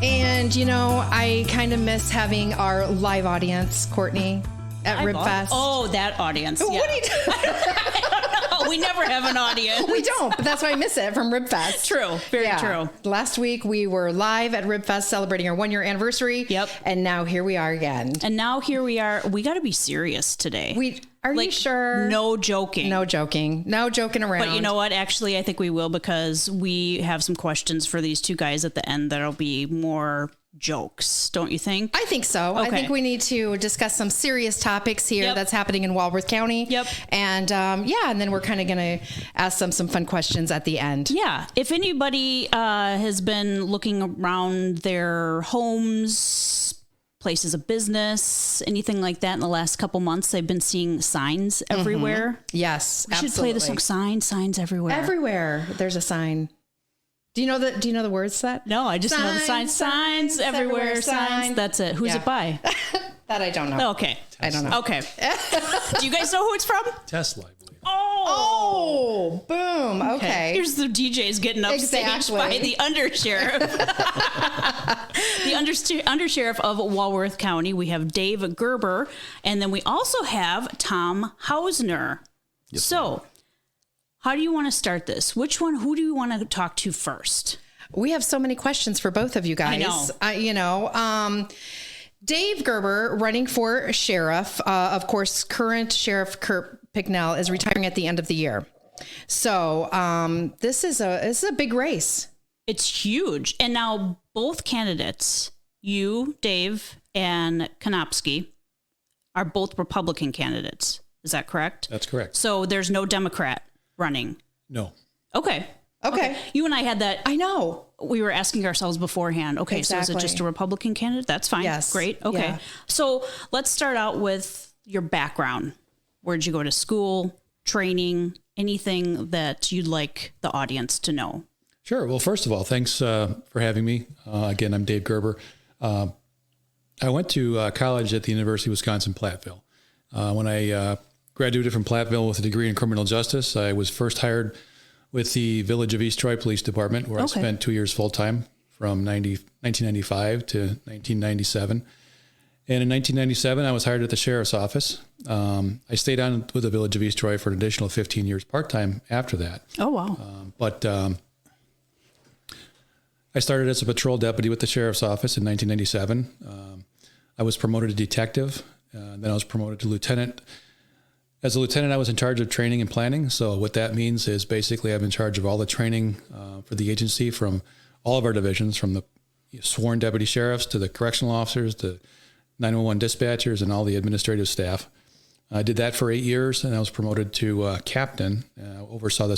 And, you know, I kind of miss having our live audience, Courtney, at RibFest. Oh, that audience. Yeah. What are you doing? We never have an audience. We don't, but that's why I miss it from RibFest. True. Very true. Last week we were live at RibFest celebrating our 1-year anniversary. Yep. And now here we are again. And now here we are. We got to be serious today. Are you sure? No joking. No joking. No joking around. But you know what? Actually, I think we will, because we have some questions for these two guys at the end that'll be more jokes, don't you think? I think so. Okay. I think we need to discuss some serious topics here that's happening in Walworth County. Yep. And and then we're kind of going to ask them some fun questions at the end. Yeah. If anybody has been looking around their homes, places of business, anything like that in the last couple months, they've been seeing signs everywhere. Mm-hmm. Yes, we should play the song Signs Everywhere. Everywhere there's a sign. Do you know the words to that? No, I just know the signs everywhere. Signs. That's it. Who's it by? That I don't know. Okay. I don't know. Okay. Do you guys know who it's from? Tesla, I believe. Oh, boom. Okay. Here's the DJs getting upstaged by the Undersheriff. The Undersheriff of Walworth County. We have Dave Gerber, and then we also have Tom Hausner. Yes, so, how do you want to start this? Who do you want to talk to first? We have so many questions for both of you guys. I know. Dave Gerber, running for sheriff. Of course, current Sheriff Kurt Picknell is retiring at the end of the year. So this is a big race. It's huge. And now both candidates, you, Dave, and Konopski, are both Republican candidates. Is that correct? That's correct. So there's no Democrat running? No. Okay. You and I had that. I know. We were asking ourselves beforehand. Okay, exactly. So is it just a Republican candidate? That's fine. Yes. Great. Okay. Yeah. So let's start out with your background. Where'd you go to school, training, anything that you'd like the audience to know? Sure. Well, first of all, thanks for having me. Again, I'm Dave Gerber. I went to college at the University of Wisconsin-Platteville. When I graduated from Platteville with a degree in criminal justice, I was first hired with the Village of East Troy Police Department, where I spent 2 years full-time from 1995 to 1997. And in 1997, I was hired at the Sheriff's Office. I stayed on with the Village of East Troy for an additional 15 years part-time after that. Oh, wow. But I started as a patrol deputy with the Sheriff's Office in 1997. I was promoted to detective. Then I was promoted to lieutenant. As a lieutenant, I was in charge of training and planning. So what that means is basically I'm in charge of all the training for the agency from all of our divisions, from the sworn deputy sheriffs to the correctional officers to 911 dispatchers and all the administrative staff. I did that for 8 years, and I was promoted to captain, oversaw the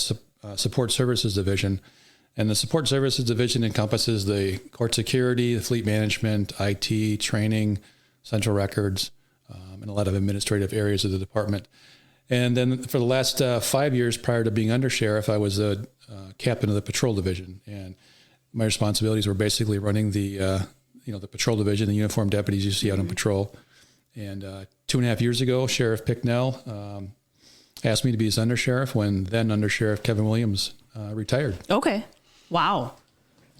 support services division. And the support services division encompasses the court security, the fleet management, IT, training, central records, and a lot of administrative areas of the department. And then for the last 5 years prior to being undersheriff, I was a captain of the patrol division. And my responsibilities were basically running the patrol division, the uniformed deputies you see out on patrol. And 2.5 years ago, Sheriff Picknell asked me to be his undersheriff when then Undersheriff Kevin Williams retired. Okay. Wow.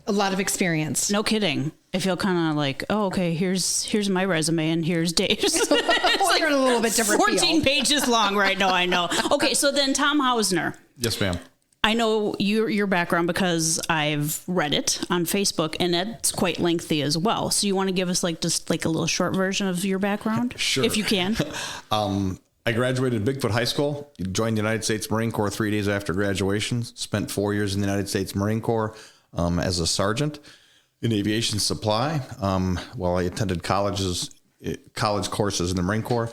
A lot of experience. No kidding. I feel kind of like, oh, okay, here's my resume and here's Dave's. It's like a little bit different 14 pages long right now, I know. Okay, so then Tom Hausner. Yes, ma'am. I know your background because I've read it on Facebook, and it's quite lengthy as well. So you want to give us just a little short version of your background? Sure. If you can. I graduated Bigfoot High School, joined the United States Marine Corps 3 days after graduation, spent 4 years in the United States Marine Corps as a sergeant in aviation supply while I attended college courses in the Marine Corps.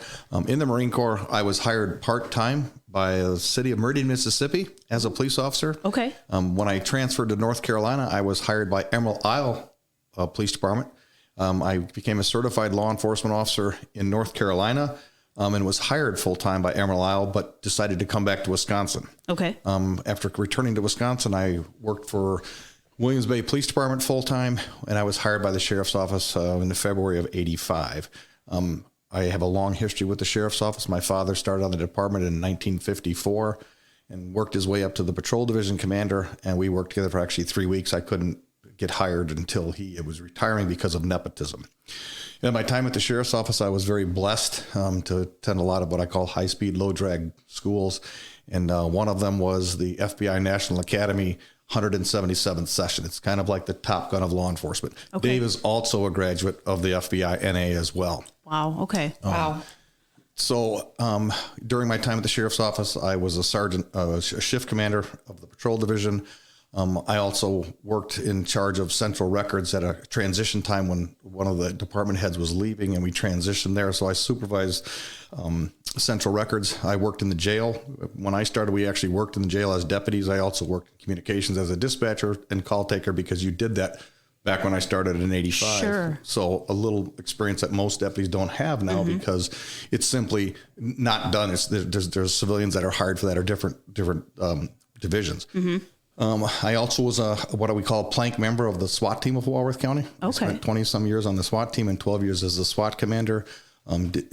In the Marine Corps, I was hired part-time by the city of Meridian, Mississippi as a police officer. Okay. When I transferred to North Carolina, I was hired by Emerald Isle Police Department. I became a certified law enforcement officer in North Carolina and was hired full-time by Emerald Isle, but decided to come back to Wisconsin. Okay. After returning to Wisconsin, I worked for Williams Bay Police Department full-time, and I was hired by the Sheriff's Office in February of '85. I have a long history with the Sheriff's Office. My father started on the department in 1954, and worked his way up to the patrol division commander. And we worked together for actually 3 weeks. I couldn't get hired until he was retiring because of nepotism. In my time at the sheriff's office, I was very blessed to attend a lot of what I call high-speed, low-drag schools. And one of them was the FBI National Academy 177th session. It's kind of like the Top Gun of law enforcement. Okay. Dave is also a graduate of the FBI NA as well. Wow. Okay. Wow. So during my time at the sheriff's office, I was a sergeant, a shift commander of the patrol division. I also worked in charge of central records at a transition time when one of the department heads was leaving, and we transitioned there. So I supervised central records. I worked in the jail. When I started, we actually worked in the jail as deputies. I also worked in communications as a dispatcher and call taker, because you did that back when I started in 85. Sure. So a little experience that most deputies don't have now, because it's simply not done. There's civilians that are hired for that, or different divisions. I also was what we call a plank member of the SWAT team of Walworth County. Okay. I spent 20 some years on the SWAT team and 12 years as the SWAT commander,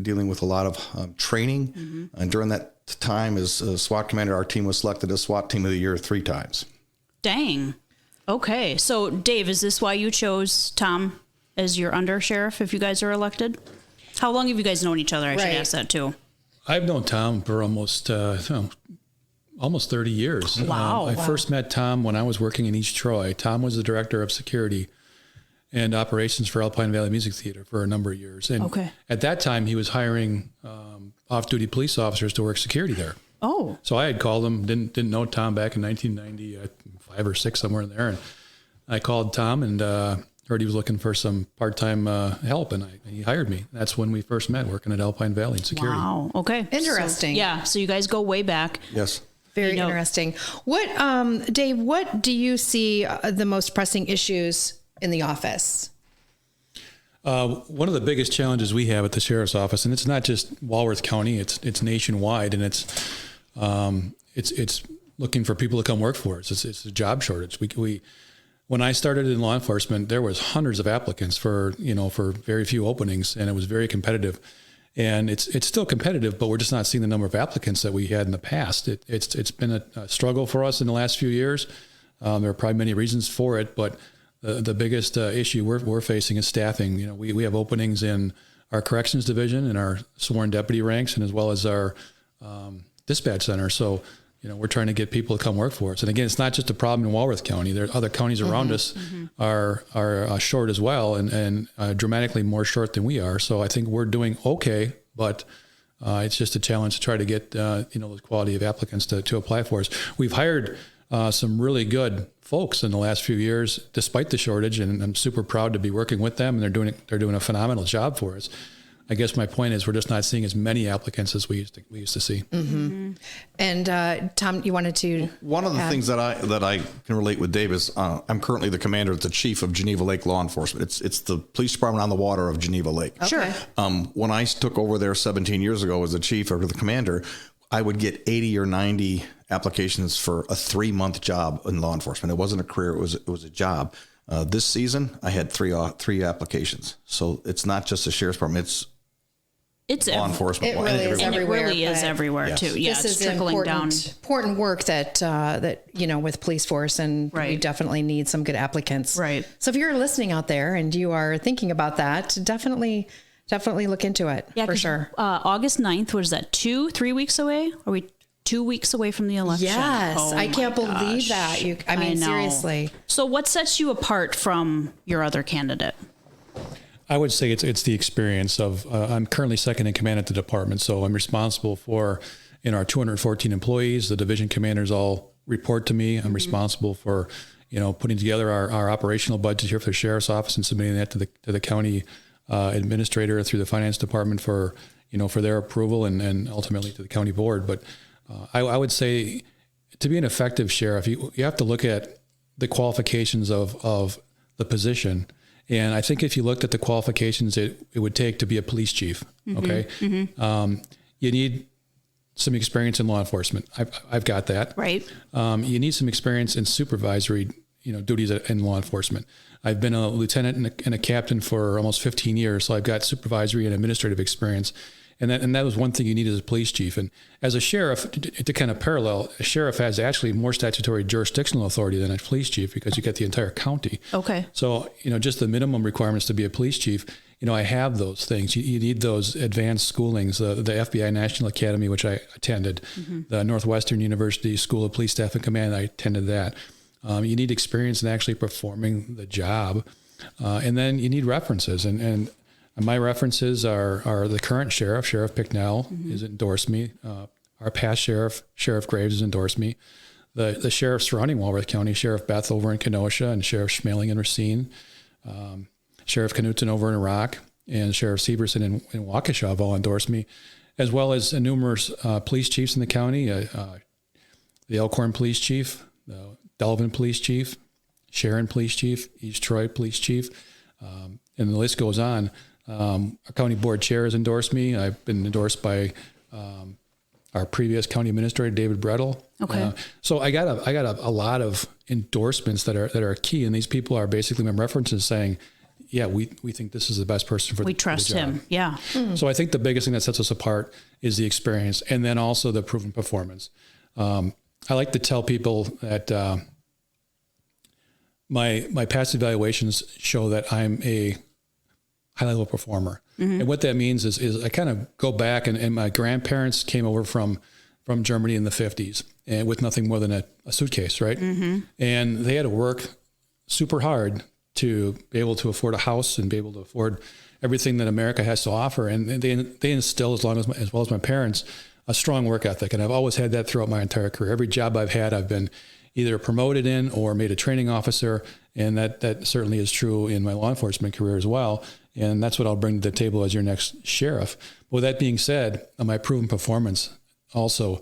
dealing with a lot of training. And during that time as SWAT commander, our team was selected as SWAT team of the year 3 times. Dang. Okay. So Dave, is this why you chose Tom as your undersheriff if you guys are elected? How long have you guys known each other? I should ask that too. I've known Tom for almost 30 years. Wow. I first met Tom when I was working in East Troy. Tom was the director of security and operations for Alpine Valley Music Theater for a number of years. And at that time, he was hiring off-duty police officers to work security there. Oh. So I had called him, didn't know Tom back in 1995 or 6, somewhere in there. And I called Tom and heard he was looking for some part-time help, and he hired me. That's when we first met, working at Alpine Valley in security. Wow. Okay. Interesting. So you guys go way back. Yes. Very interesting. What, Dave, what do you see the most pressing issues in the office? One of the biggest challenges we have at the sheriff's office, and it's not just Walworth County, it's nationwide, and it's looking for people to come work for us. It's a job shortage. When I started in law enforcement, there was hundreds of applicants for very few openings, and it was very competitive. And it's still competitive, but we're just not seeing the number of applicants that we had in the past. It's been a struggle for us in the last few years. There are probably many reasons for it, but the biggest issue we're facing is staffing. We have openings in our corrections division and our sworn deputy ranks, and as well as our dispatch center. So we're trying to get people to come work for us. And again, it's not just a problem in Walworth County. There are other counties around us are short as well, and dramatically more short than we are. So I think we're doing okay, but it's just a challenge to try to get the quality of applicants to apply for us. We've hired some really good folks in the last few years, despite the shortage, and I'm super proud to be working with them. And they're doing a phenomenal job for us. I guess my point is we're just not seeing as many applicants as we used to see. And Tom, you wanted to one of the things that I can relate with Dave is I'm currently the commander, the chief of Geneva Lake Law Enforcement. It's the police department on the water of Geneva Lake. Sure. When I took over there 17 years ago as the chief or the commander, I would get 80 or 90 applications for a 3-month job in law enforcement. It wasn't a career; it was a job. This season, I had three applications. So it's not just the sheriff's department; it's law enforcement. It really is everywhere. It really is everywhere too. Yeah, this it's is trickling down. Important work that with police force, and we definitely need some good applicants. Right. So if you're listening out there and you are thinking about that, definitely look into it. Yeah, for sure. August 9th, was that 3 weeks away? Are we 2 weeks away from the election? Yes, I can't believe that. I mean, seriously. So what sets you apart from your other candidate? I would say it's the experience of, I'm currently second in command at the department. So I'm responsible for, our 214 employees. The division commanders all report to me. I'm responsible for, putting together our operational budget here for the sheriff's office and submitting that to the county administrator through the finance department for their approval and ultimately to the county board. But I would say to be an effective sheriff, you have to look at the qualifications of the position. And I think if you looked at the qualifications it would take to be a police chief, okay, you need some experience in law enforcement. I've got that. Right. You need some experience in supervisory, duties in law enforcement. I've been a lieutenant and a captain for almost 15 years, so I've got supervisory and administrative experience. And that was one thing you need as a police chief. And as a sheriff, to kind of parallel, a sheriff has actually more statutory jurisdictional authority than a police chief because you get the entire county. Okay. So, just the minimum requirements to be a police chief, I have those things. You need those advanced schoolings, the FBI National Academy, which I attended, the Northwestern University School of Police Staff and Command, I attended that. You need experience in actually performing the job. And then you need references. And my references are the current sheriff, Sheriff Picknell, has endorsed me. Our past sheriff, Sheriff Graves, has endorsed me. The sheriffs surrounding Walworth County, Sheriff Beth over in Kenosha and Sheriff Schmeling in Racine, Sheriff Knutson over in Iraq, and Sheriff Severson in Waukesha have all endorsed me, as well as numerous police chiefs in the county, the Elkhorn Police Chief, the Delvin Police Chief, Sharon Police Chief, East Troy Police Chief, and the list goes on. Our county board chair has endorsed me. I've been endorsed by our previous county administrator, David Brettel. Okay. So I got a lot of endorsements that are key, and these people are basically my references saying, yeah, we think this is the best person for the job. We trust him. Yeah. So I think the biggest thing that sets us apart is the experience, and then also the proven performance. I like to tell people that my past evaluations show that I'm a high-level performer. And what that means is I kind of go back, and my grandparents came over from Germany in the 50s and with nothing more than a suitcase, right? And they had to work super hard to be able to afford a house and be able to afford everything that America has to offer. And they instill, as well as my parents, a strong work ethic. And I've always had that throughout my entire career. Every job I've had, I've been either promoted in or made a training officer. And that certainly is true in my law enforcement career as well. And that's what I'll bring to the table as your next sheriff. But with that being said, my proven performance also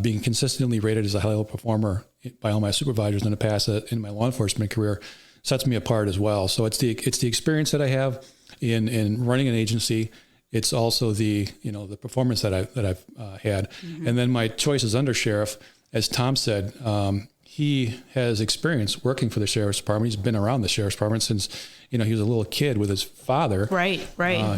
being consistently rated as a high-level performer by all my supervisors in the past in my law enforcement career sets me apart as well. So it's the experience that I have in running an agency. It's also the performance that I've had, and then my choice as undersheriff, as Tom said, he has experience working for the sheriff's department. He's been around the sheriff's department since he was a little kid with his father. Right.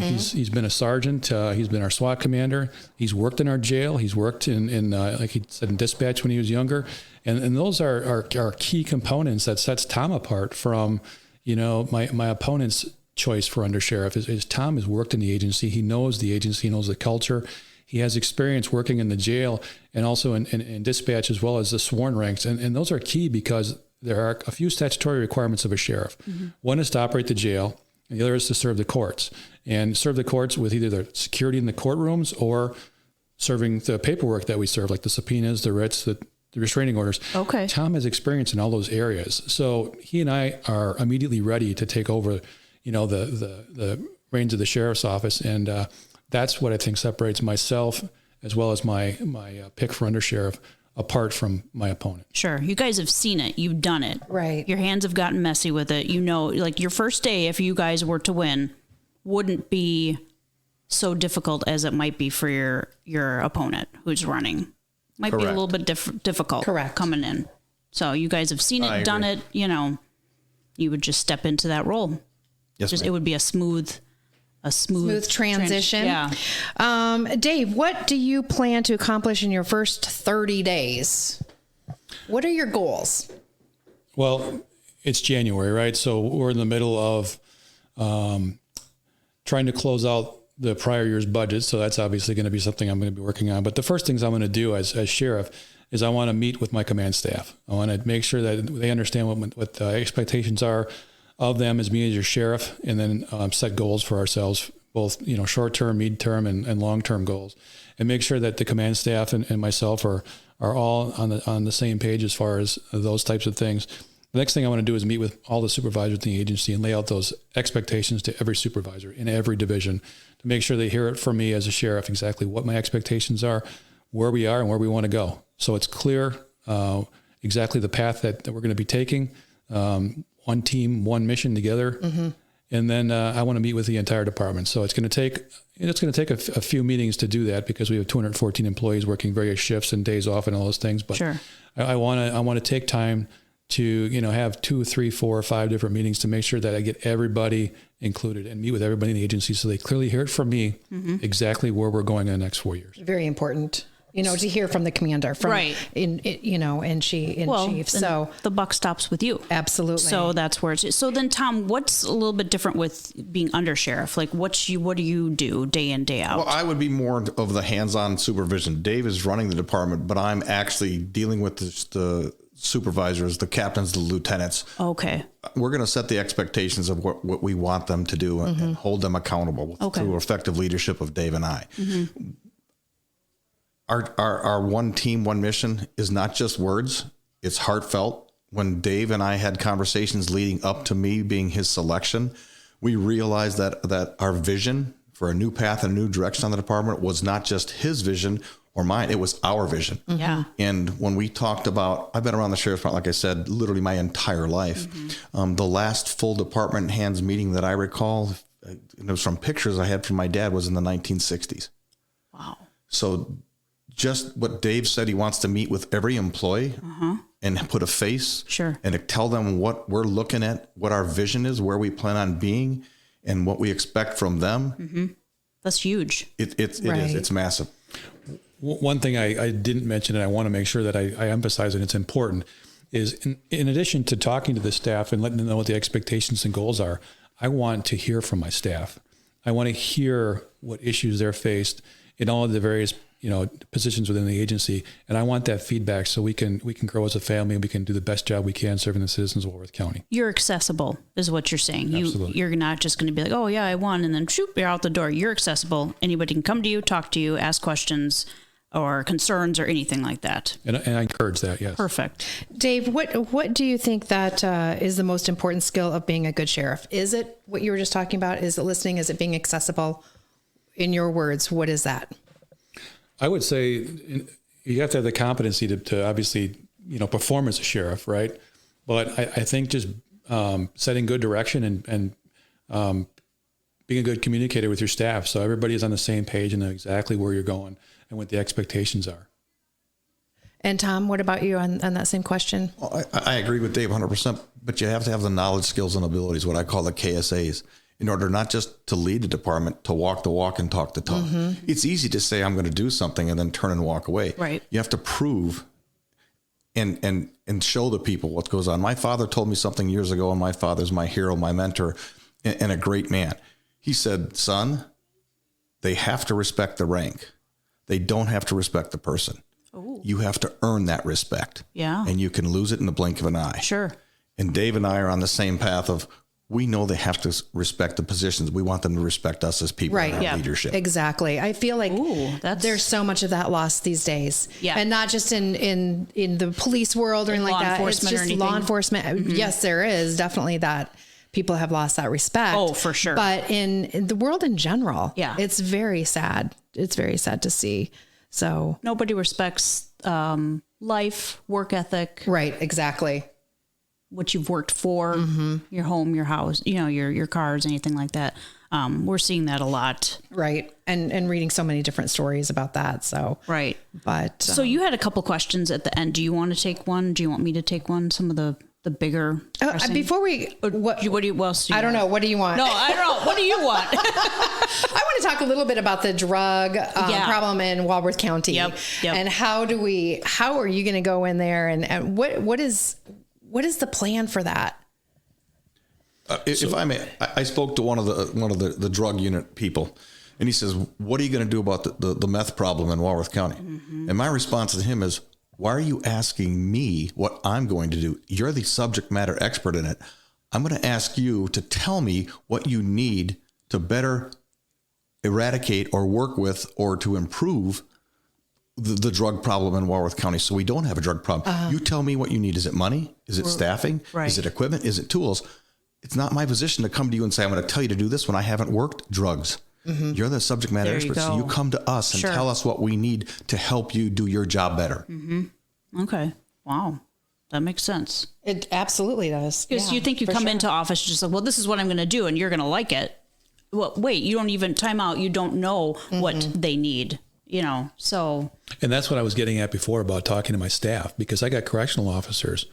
He's been a sergeant. He's been our SWAT commander. He's worked in our jail. He's worked in like he said, in dispatch when he was younger. And those are key components that sets Tom apart from, my opponent's choice for undersheriff is Tom has worked in the agency. He knows the agency, he knows the culture. He has experience working in the jail and also in dispatch as well as the sworn ranks. And those are key because there are a few statutory requirements of a sheriff. One is to operate the jail, and the other is to serve the courts. And serve the courts with either the security in the courtrooms or serving the paperwork that we serve, like the subpoenas, the writs, the restraining orders. Okay. Tom has experience in all those areas. So he and I are immediately ready to take over, the reins of the sheriff's office. And that's what I think separates myself as well as my pick for undersheriff apart from my opponent. Sure. You guys have seen it. You've done it. Right. Your hands have gotten messy with it. Like your first day, if you guys were to win, wouldn't be so difficult as it might be for your opponent who's running. Might be a little bit difficult. Correct. Coming in. So you guys have seen it, done it, you would just step into that role. Yes, It would be a smooth transition. Yeah. Dave, what do you plan to accomplish in your first 30 days? What are your goals? Well, it's January, right? So we're in the middle of trying to close out the prior year's budget. So that's obviously going to be something I'm going to be working on. But the first things I'm going to do as sheriff is I want to meet with my command staff. I want to make sure that they understand what the expectations are of them as me as your sheriff, and then set goals for ourselves, both short-term, mid-term, and long-term goals, and make sure that the command staff and myself are all on the same page as far as those types of things. The next thing I want to do is meet with all the supervisors in the agency and lay out those expectations to every supervisor in every division to make sure they hear it from me as a sheriff exactly what my expectations are, where we are, and where we want to go. So it's clear exactly the path that we're going to be taking. One team, one mission together. And then I want to meet with the entire department. So it's going to take a few meetings to do that because we have 214 employees working various shifts and days off and all those things. But sure. I want to take time to, have 2, 3, 4, 5 different meetings to make sure that I get everybody included and meet with everybody in the agency so they clearly hear it from me exactly where we're going in the next 4 years. Very important, to hear from the commander, in chief. So the buck stops with you. Absolutely. So that's where it's. So then, Tom, what's a little bit different with being undersheriff? Like, what do you do day in, day out? Well, I would be more of the hands-on supervision. Dave is running the department, but I'm actually dealing with the supervisors, the captains, the lieutenants. Okay. We're going to set the expectations of what we want them to do and hold them accountable through effective leadership of Dave and I. Our one team, one mission is not just words. It's heartfelt. When Dave and I had conversations leading up to me being his selection, we realized that our vision for a new path and a new direction on the department was not just his vision or mine. It was our vision. Yeah. And when we talked about, I've been around the sheriff's department, like I said, literally my entire life. The last full department hands meeting that I recall, and it was from pictures I had from my dad, was in the 1960s. Wow. So just what Dave said, he wants to meet with every employee and put a face and to tell them what we're looking at, what our vision is, where we plan on being, and what we expect from them. That's huge. It is. It's massive. One thing I didn't mention, and I want to make sure that I emphasize, and it's important, is in addition to talking to the staff and letting them know what the expectations and goals are, I want to hear from my staff. I want to hear what issues they're faced in all of the various positions within the agency, and I want that feedback so we can grow as a family and we can do the best job we can serving the citizens of Walworth County. You're accessible, is what you're saying. Absolutely. You're not just going to be like, oh yeah, I won, and then shoot, you're out the door. You're accessible. Anybody can come to you, talk to you, ask questions or concerns or anything like that. And I encourage that. Yes. Perfect. Dave, what do you think that is the most important skill of being a good sheriff? Is it what you were just talking about? Is it listening? Is it being accessible? In your words, what is that? I would say you have to have the competency to obviously, perform as a sheriff, right? But I think just setting good direction and being a good communicator with your staff so everybody is on the same page and know exactly where you're going and what the expectations are. And Tom, what about you on that same question? Well, I agree with Dave 100%, but you have to have the knowledge, skills, and abilities, what I call the KSAs, in order not just to lead the department, to walk the walk and talk the talk. It's easy to say, I'm going to do something and then turn and walk away. Right. You have to prove and show the people what goes on. My father told me something years ago, and my father's my hero, my mentor, and a great man. He said, son, they have to respect the rank. They don't have to respect the person. Ooh. You have to earn that respect. Yeah. And you can lose it in the blink of an eye. Sure. And Dave and I are on the same path of, we know they have to respect the positions. We want them to respect us as people in our leadership. Exactly. I feel like there's so much of that lost these days. Yeah. And not just in the police world or anything like that. It's just law enforcement. Yes, there is definitely that people have lost that respect. Oh, for sure. But in the world in general, it's very sad. It's very sad to see. So nobody respects life, work ethic. Right. Exactly. What you've worked for, your home, your house, your cars, anything like that. We're seeing that a lot. Right. And reading so many different stories about that. So, right. But, so you had a couple questions at the end. Do you want to take one? Do you want me to take one? Some of the bigger, before we, what do you, I don't know. What do you want? No, I don't know. What do you want? I want to talk a little bit about the drug problem in Walworth County. Yep. And how are you going to go in there and what is the plan for that? If I may, I spoke to one of the drug unit people, and he says, "What are you going to do about the meth problem in Walworth County?" And my response to him is, "Why are you asking me what I'm going to do? You're the subject matter expert in it. I'm going to ask you to tell me what you need to better eradicate or work with or to improve the drug problem in Walworth County, so we don't have a drug problem. You tell me what you need. Is it money? Is it staffing? Right. Is it equipment? Is it tools? It's not my position to come to you and say, I'm going to tell you to do this when I haven't worked drugs. You're the subject matter expert, so you come to us and tell us what we need to help you do your job better. Okay. Wow. That makes sense. It absolutely does. Because you think you come into office just like, well, this is what I'm going to do, and you're going to like it. Well, wait, you don't even time out. You don't know what they need. So. And that's what I was getting at before about talking to my staff, because I got correctional officers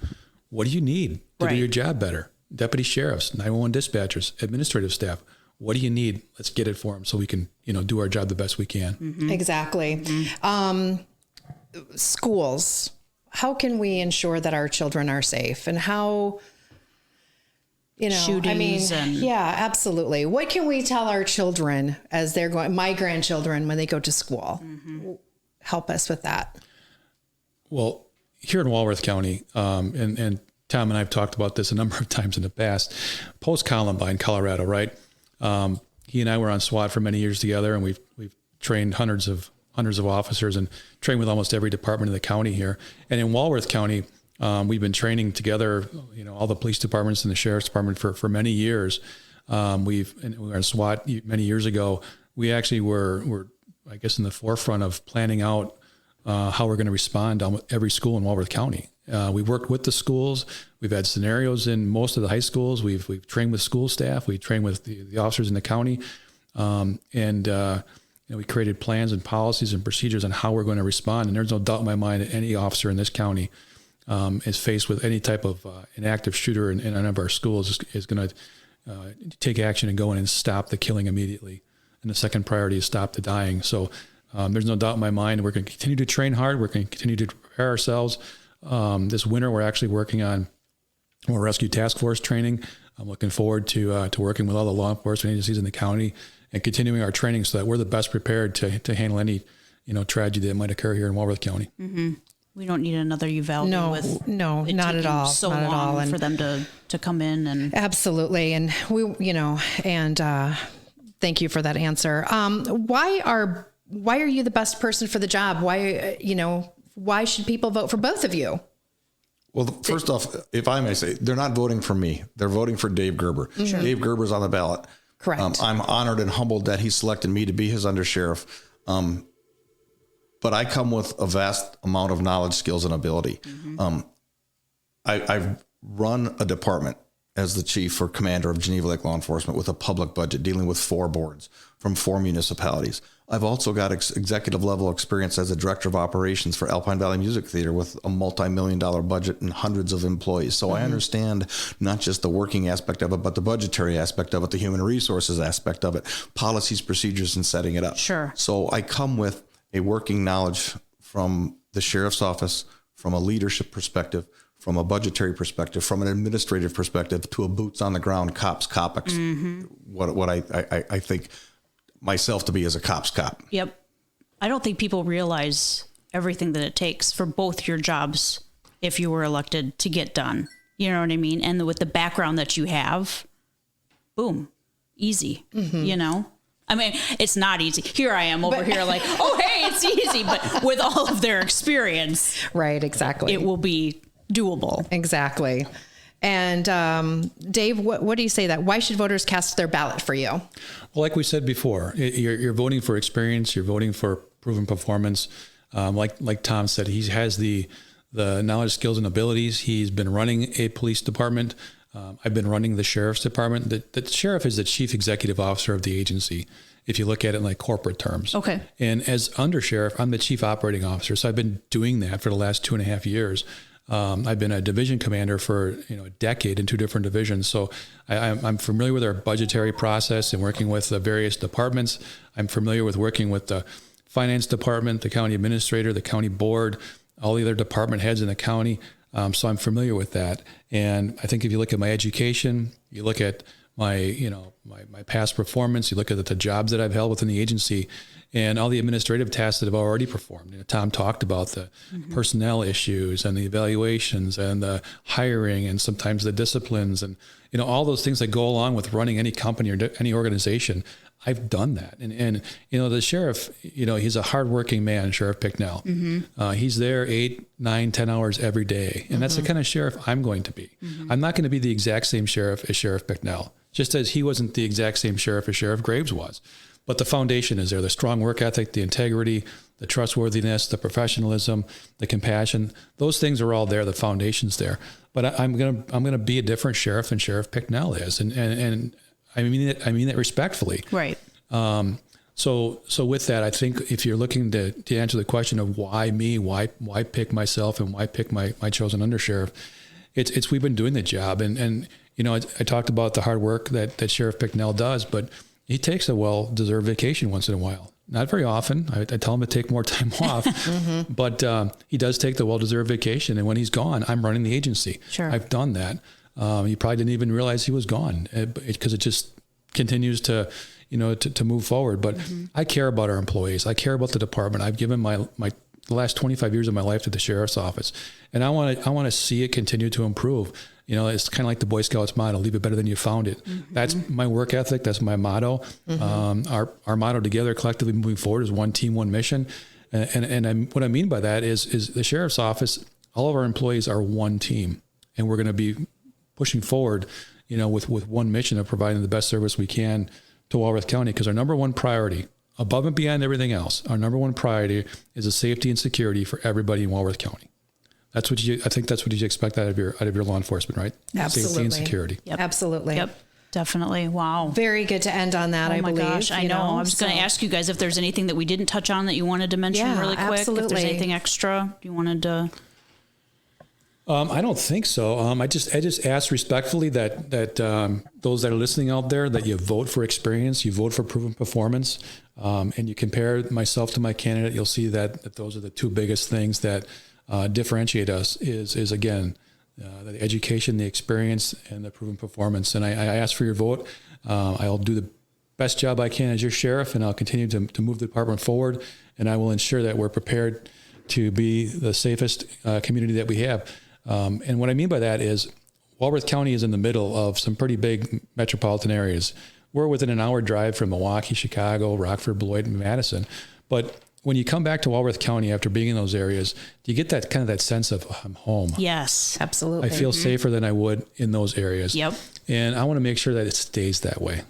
what do you need to do your job better? Deputy sheriffs, 911 dispatchers, administrative staff. What do you need? Let's get it for them so we can, do our job the best we can. Mm-hmm. Exactly. Schools. How can we ensure that our children are safe, and how, shootings yeah, absolutely. What can we tell our children as they're going, my grandchildren, when they go to school? Mm-hmm. Help us with that. Well, here in Walworth County, and Tom and I have talked about this a number of times in the past, post-Columbine, Colorado, right? He and I were on SWAT for many years together, and we've trained hundreds of officers and trained with almost every department in the county here. And in Walworth County, we've been training together, all the police departments and the sheriff's department for many years. We were on SWAT many years ago. We actually were I guess in the forefront of planning out how we're going to respond to every school in Walworth County. We worked with the schools. We've had scenarios in most of the high schools. We've trained with school staff. We trained with the officers in the county. We created plans and policies and procedures on how we're going to respond. And there's no doubt in my mind that any officer in this county is faced with any type of an active shooter in any of our schools is going to take action and go in and stop the killing immediately. And the second priority is stop the dying. So there's no doubt in my mind we're going to continue to train hard. We're going to continue to prepare ourselves. This winter, we're actually working on more rescue task force training. I'm looking forward to working with all the law enforcement agencies in the county and continuing our training so that we're the best prepared to handle any, tragedy that might occur here in Walworth County. Mm-hmm. We don't need another Uvalde. No, not at all. So not long at all. And for them to come in and absolutely. And we, thank you for that answer. Why are you the best person for the job? Why should people vote for both of you? Well, first off, if I may say, they're not voting for me. They're voting for Dave Gerber. Mm-hmm. Dave Gerber's on the ballot. Correct. I'm honored and humbled that he selected me to be his undersheriff. But I come with a vast amount of knowledge, skills, and ability. Mm-hmm. I've run a department as the chief or commander of Geneva Lake Law Enforcement with a public budget, dealing with 4 boards from 4 municipalities. I've also got executive level experience as a director of operations for Alpine Valley Music Theater with a multi-million-dollar budget and hundreds of employees. So I understand not just the working aspect of it, but the budgetary aspect of it, the human resources aspect of it, policies, procedures, and setting it up. Sure. So I come with a working knowledge from the sheriff's office, from a leadership perspective, from a budgetary perspective, from an administrative perspective, to a boots on the ground cops, what I think myself to be as a cop's cop. Yep. I don't think people realize everything that it takes for both your jobs if you were elected to get done. You know what I mean? And with the background that you have, boom, easy, I mean, it's not easy. Here I am over here like, oh, hey, it's easy. But with all of their experience. Right, exactly. It will be doable. Exactly. And Dave, what do you say that? Why should voters cast their ballot for you? Well, like we said before, you're voting for experience. You're voting for proven performance. Like Tom said, he has the knowledge, skills, and abilities. He's been running a police department. I've been running the sheriff's department. The sheriff is the chief executive officer of the agency, if you look at it in like corporate terms. Okay. And as undersheriff, I'm the chief operating officer. So I've been doing that for the last 2.5 years. I've been a division commander for a decade in 2 different divisions. So I'm familiar with our budgetary process and working with the various departments. I'm familiar with working with the finance department, the county administrator, the county board, all the other department heads in the county. So I'm familiar with that. And I think if you look at my education, you look at my past performance, you look at the jobs that I've held within the agency and all the administrative tasks that I've already performed. Tom talked about the personnel issues and the evaluations and the hiring and sometimes the disciplines and, all those things that go along with running any company or any organization. I've done that. And the sheriff, he's a hardworking man, Sheriff Picknell. Mm-hmm. He's there 8, 9, 10 hours every day. And that's the kind of sheriff I'm going to be. Mm-hmm. I'm not going to be the exact same sheriff as Sheriff Picknell, just as he wasn't the exact same sheriff as Sheriff Graves was. But the foundation is there, the strong work ethic, the integrity, the trustworthiness, the professionalism, the compassion. Those things are all there. The foundation's there. But I'm gonna be a different sheriff than Sheriff Picknell is. And I mean it respectfully. Right. So with that, I think if you're looking to answer the question of why me, why pick myself and why pick my chosen undersheriff, we've been doing the job. And you know, I talked about the hard work that Sheriff Bicknell does, but he takes a well-deserved vacation once in a while. Not very often. I tell him to take more time off, but he does take the well-deserved vacation. And when he's gone, I'm running the agency. Sure. I've done that. He probably didn't even realize he was gone because it just continues to, you know, to move forward. But I care about our employees. I care about the department. I've given the last 25 years of my life to the sheriff's office, and I want to see it continue to improve. You know, it's kind of like the Boy Scouts motto: leave it better than you found it. That's my work ethic. That's my motto. Our motto together, collectively moving forward, is one team, one mission. And what I mean by that is the sheriff's office, all of our employees are one team, and we're going to be pushing forward, you know, with one mission of providing the best service we can to Walworth County, because our number one priority, above and beyond everything else, our number one priority is the safety and security for everybody in Walworth County. I think that's what you expect out of your law enforcement, right? Absolutely. Safety and security. Yep. Absolutely. Yep. Definitely. Wow. Very good to end on that, I believe. Gosh, I know. I was going to ask you guys if there's anything that we didn't touch on that you wanted to mention really quick. Absolutely. If there's anything extra you wanted to. I don't think so. I just ask respectfully that those that are listening out there, that you vote for experience, you vote for proven performance, and you compare myself to my candidate. You'll see that those are the two biggest things that differentiate us. Is again the education, the experience, and the proven performance. And I ask for your vote. I'll do the best job I can as your sheriff, and I'll continue to move the department forward. And I will ensure that we're prepared to be the safest community that we have. And what I mean by that is Walworth County is in the middle of some pretty big metropolitan areas. We're within an hour drive from Milwaukee, Chicago, Rockford, Beloit, and Madison. But when you come back to Walworth County after being in those areas, do you get that kind of that sense of I'm home? Yes, absolutely. I feel safer than I would in those areas. Yep. And I want to make sure that it stays that way.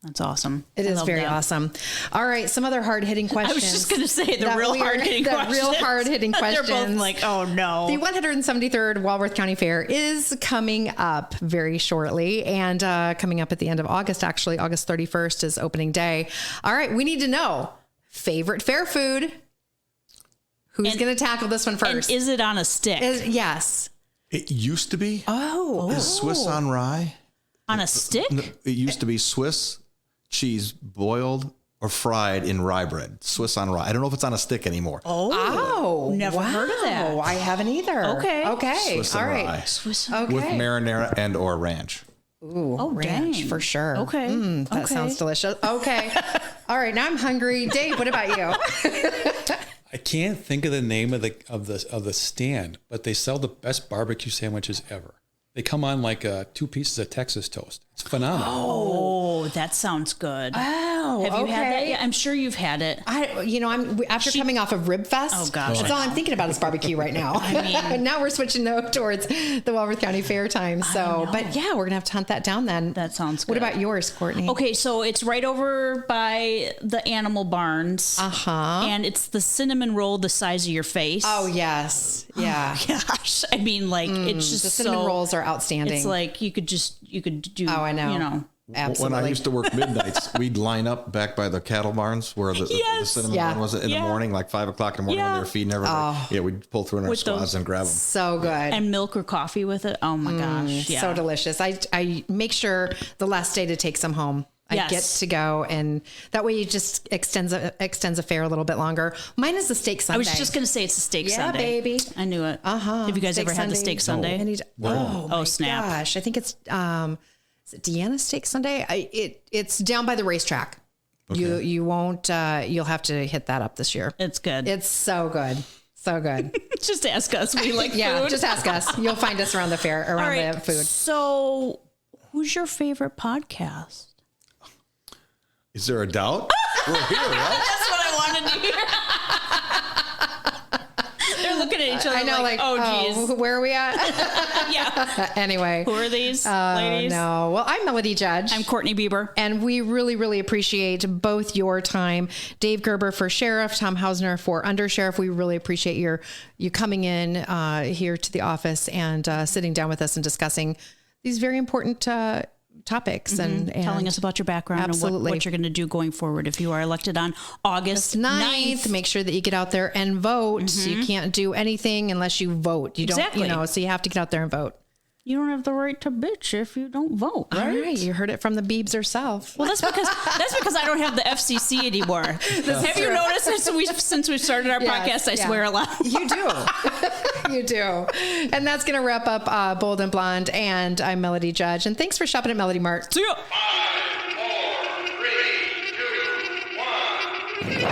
That's awesome. It is very awesome. All right. Some other hard-hitting questions. I was just going to say the real hard-hitting questions. They're both like, oh no. The 173rd Walworth County Fair is coming up very shortly, and coming up at the end of August, actually. August 31st is opening day. All right. We need to know favorite fair food. Who's going to tackle this one first? And is it on a stick? Yes. It used to be. Is Swiss on rye. On a stick? It used to be Swiss cheese boiled or fried in rye bread. Swiss on rye. I don't know if it's on a stick anymore. Never heard of that. I haven't either. Okay. Swiss all right. rye. Okay. With marinara and or ranch. Ooh, ranch dang. for sure. Okay. That sounds delicious. Okay. All right. Now I'm hungry. Dave, what about you? I can't think of the name of the stand, but they sell the best barbecue sandwiches ever. They come on like 2 pieces of Texas toast. It's phenomenal. Oh, that sounds good. Oh, have you had that yet? I'm sure you've had it. I'm after coming off of Rib Fest. Oh gosh, that's all I'm thinking about is barbecue right now. I mean, now we're switching towards the Walworth County Fair time. So, but yeah, we're gonna have to hunt that down then. That sounds good. What about yours, Courtney? Okay, so it's right over by the animal barns. And it's the cinnamon roll the size of your face. Oh yes, yeah. Oh, gosh, I mean, like it's just the cinnamon rolls are outstanding. It's like you could do. Oh, I know. You know. Absolutely. When I used to work midnights, we'd line up back by the cattle barns where the cinnamon barn was in the morning, like 5 o'clock in the morning when they were feeding everybody. Yeah, we'd pull through in our squads and grab them. So good. And milk or coffee with it. Oh my gosh. Yeah. So delicious. I make sure the last day to take some home. I get to go, and that way it just extends a fair a little bit longer. Mine is the steak Sunday. I was just going to say it's a steak Sunday. Yeah, baby. I knew it. Have you guys ever had the steak Sunday? No. Oh, snap. Gosh. I think it's, is it Deanna Steak Sunday? It's down by the racetrack. Okay. You won't, you'll have to hit that up this year. It's good. It's so good. So good. Just ask us. We like food. Yeah, just ask us. You'll find us around the fair, around the food. So who's your favorite podcast? Is there a doubt? We're here, right? That's what I wanted to hear. They're looking at each other. I know, like oh, geez. Where are we at? Yeah. Anyway. Who are these ladies? No. Well, I'm Melody Judge. I'm Courtney Bieber. And we really, really appreciate both your time. Dave Gerber for Sheriff, Tom Hausner for Undersheriff. We really appreciate you coming in here to the office and sitting down with us and discussing these very important topics and telling us about your background and what you're going to do going forward if you are elected on August 9th. Make sure that you get out there and vote. You can't do anything unless you vote. You don't, so you have to get out there and vote. You don't have the right to bitch if you don't vote, right? All right, you heard it from the Beebs herself. Well, that's because I don't have the FCC anymore. Have you noticed since we started our podcast, I swear a lot. You do. You do. And that's going to wrap up Bold and Blonde. And I'm Melody Judge. And thanks for shopping at Melody Mart. See ya. 5, 4, 3, 2, 1.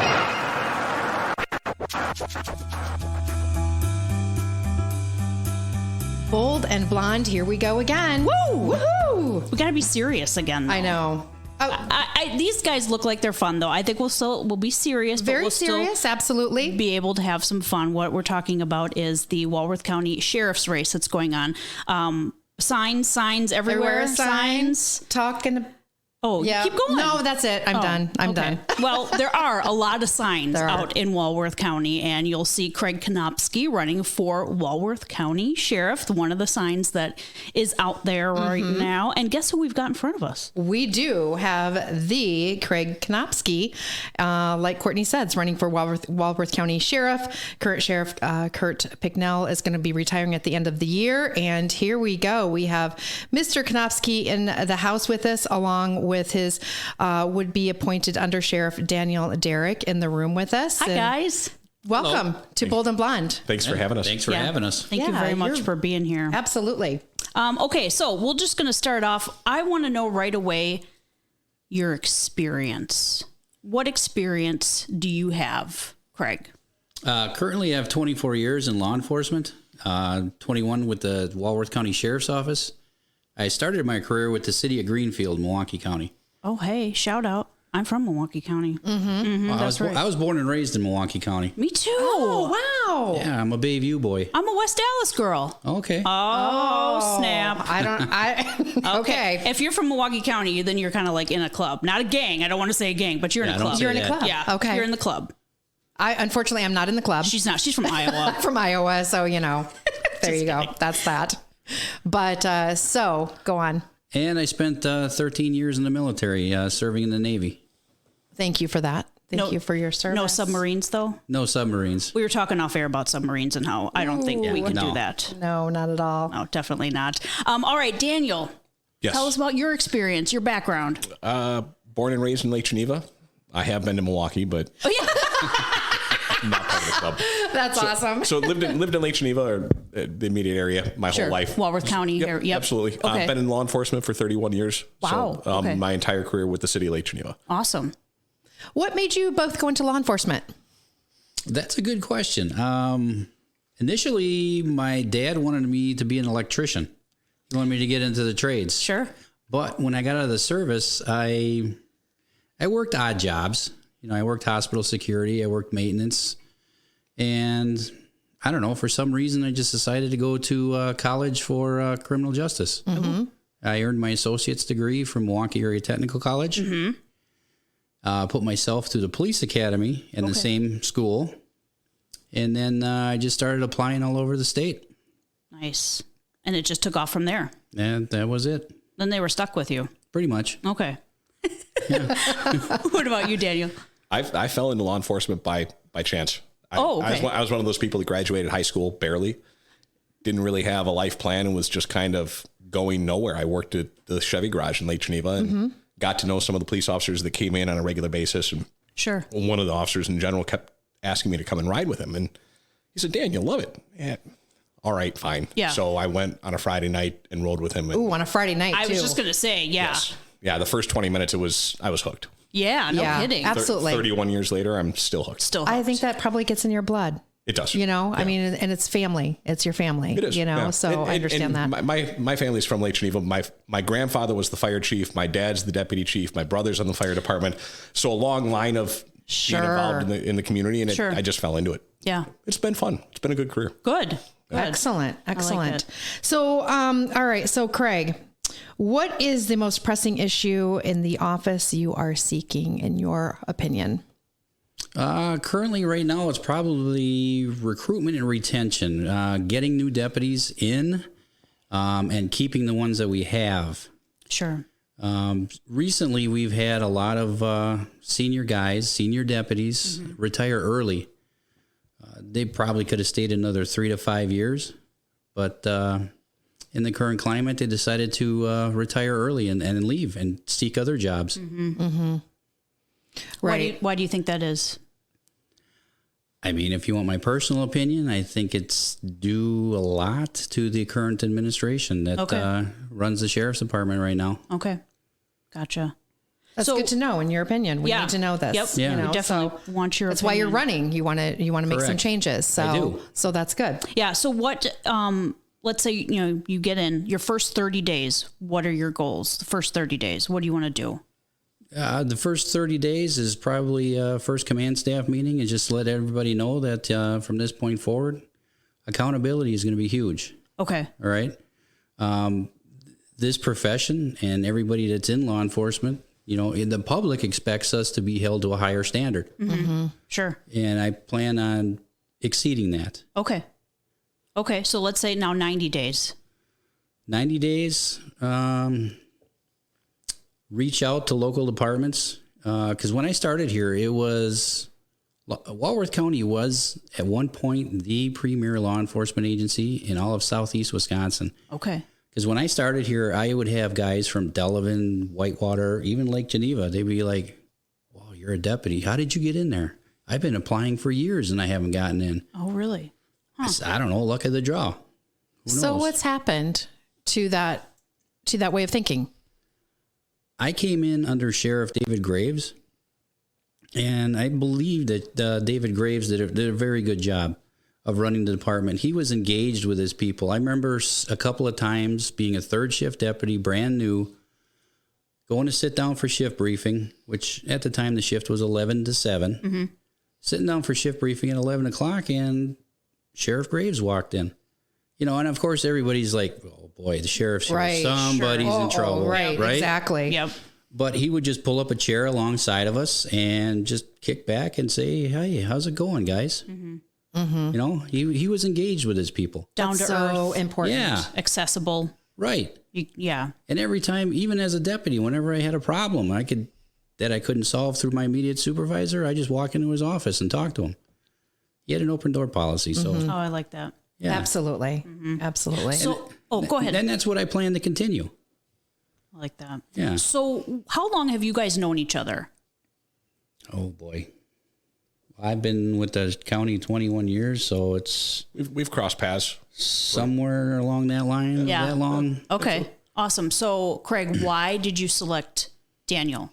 Bold and Blonde, here we go again. Woo! Woohoo! We got to be serious again, though. I know. These guys look like they're fun, though. I think we'll be serious. Very but we'll serious, still absolutely. be able to have some fun. What we're talking about is the Walworth County Sheriff's race that's going on. Signs everywhere. Signs. Talking. Oh, yeah. Keep going. No, that's it. I'm done. I'm done. Well, there are a lot of signs out in Walworth County, and you'll see Craig Konopski running for Walworth County Sheriff, one of the signs that is out there right now. And guess who we've got in front of us? We do have the Craig Konopski, like Courtney said, is running for Walworth County Sheriff. Current Sheriff Kurt Picknell is going to be retiring at the end of the year. And here we go. We have Mr. Konopski in the house with us, along with his would-be appointed Undersheriff Daniel Derrick in the room with us. Hi, guys. Welcome to Bold and Blonde. Thanks for having us. Thanks for having us. Thank you very much for being here. Absolutely. Okay, so we're just going to start off. I want to know right away your experience. What experience do you have, Craig? Currently, I have 24 years in law enforcement, 21 with the Walworth County Sheriff's Office. I started my career with the city of Greenfield, Milwaukee County. Oh, hey, shout out. I'm from Milwaukee County. I was born and raised in Milwaukee County. Me too. Oh, wow. Yeah, I'm a Bayview boy. I'm a West Dallas girl. Okay. Oh, snap. Okay. If you're from Milwaukee County, then you're kind of like in a club. Not a gang. I don't want to say a gang, but you're in a club. You're in a club. Yeah. Okay. You're in the club. Unfortunately, I'm not in the club. She's not. She's from Iowa. From Iowa. So, there you go. That's that. But so go on. And I spent 13 years in the military, serving in the Navy. Thank you for that. Thank you for your service. No submarines, though? No submarines. We were talking off air about submarines and how I don't think we can do that. No, not at all. No, definitely not. All right, Daniel. Yes. Tell us about your experience, your background. Born and raised in Lake Geneva. I have been to Milwaukee, but not part of the club. That's awesome. So lived in Lake Geneva or the immediate area my whole life. Walworth County. Yep. Absolutely. Okay. Been in law enforcement for 31 years. Wow. So Okay. my entire career with the city of Lake Geneva. Awesome. What made you both go into law enforcement? That's a good question. Initially, my dad wanted me to be an electrician. He wanted me to get into the trades. Sure. But when I got out of the service, I worked odd jobs. I worked hospital security. I worked maintenance. And I don't know, for some reason, I just decided to go to college for criminal justice. Mm-hmm. I earned my associate's degree from Milwaukee Area Technical College. Mm-hmm. Put myself through the police academy in the same school. And then I just started applying all over the state. Nice. And it just took off from there. And that was it. Then they were stuck with you. Pretty much. Okay. What about you, Daniel? I fell into law enforcement by chance. I was one of those people that graduated high school barely, didn't really have a life plan, and was just kind of going nowhere. I worked at the Chevy garage in Lake Geneva and got to know some of the police officers that came in on a regular basis. And sure. One of the officers in general kept asking me to come and ride with him. And he said, "Dan, you'll love it." Yeah. All right, fine. Yeah. So I went on a Friday night and rode with him. Ooh, on a Friday night, I was just going to say, yeah. Yes. Yeah, the first 20 minutes, I was hooked. Yeah, no kidding. Absolutely. 31 years later, I'm still hooked. Still hooked. I think that probably gets in your blood. It does. I mean, and it's family. It's your family. It is. So I understand that. My family's from Lake Geneva. My grandfather was the fire chief. My dad's the deputy chief. My brother's on the fire department. So a long line of being involved in the community, and I just fell into it. Yeah. It's been fun. It's been a good career. Good. Excellent. Like it. So, all right. So Craig, what is the most pressing issue in the office you are seeking, in your opinion? Currently, right now, it's probably recruitment and retention, getting new deputies in, and keeping the ones that we have. Sure. Recently, we've had a lot of senior deputies retire early. They probably could have stayed another 3 to 5 years, but in the current climate, they decided to retire early and leave and seek other jobs. Right. Why do you think that is? I mean, if you want my personal opinion, I think it's due a lot to the current administration that runs the sheriff's department right now. Okay. Gotcha. That's good to know. In your opinion, we need to know this. Yep. Yeah. You know, definitely want your. That's opinion. why you're running. You want to make some changes. So I do. So that's good. Yeah. So what? Let's say you get in your first 30 days. What are your goals? The first 30 days. What do you want to do? The first 30 days is probably first command staff meeting, and just let everybody know that from this point forward, accountability is going to be huge. Okay. All right. This profession and everybody that's in law enforcement, the public expects us to be held to a higher standard. Mm-hmm. Sure. And I plan on exceeding that. Okay. Okay. So let's say now 90 days. 90 days. Reach out to local departments. Because when I started here, Walworth County was at one point the premier law enforcement agency in all of southeast Wisconsin. Okay. Because when I started here, I would have guys from Delavan, Whitewater, even Lake Geneva. They'd be like, "Well, you're a deputy. How did you get in there? I've been applying for years and I haven't gotten in." Oh, really? Huh. I said, "I don't know. Luck of the draw." Who So knows? what's happened to that way of thinking? I came in under Sheriff David Graves, and I believe that David Graves did a very good job of running the department. He was engaged with his people. I remember a couple of times being a third shift deputy, brand new, going to sit down for shift briefing, which at the time the shift was 11 to 7. Mm-hmm. Sitting down for shift briefing at 11 o'clock, and Sheriff Graves walked in. And of course everybody's like, "Oh boy, the sheriff's here. Right, Somebody's in trouble." Right, exactly. Yep. But he would just pull up a chair alongside of us and just kick back and say, "Hey, how's it going, guys?" Mm-hmm. Mm-hmm. He was engaged with his people. Down to so earth. important. Yeah. Accessible. Right. Yeah. And every time, even as a deputy, whenever I had a problem that I couldn't solve through my immediate supervisor, I just walk into his office and talk to him. He had an open door policy. So, Oh, I like that. yeah. Absolutely. Absolutely. So, go ahead. And that's what I plan to continue. I like that. Yeah. So how long have you guys known each other? Oh, boy. I've been with the county 21 years, so it's We've crossed paths. somewhere along that line. Yeah. That long. Okay. Awesome. So Craig, why did you select Daniel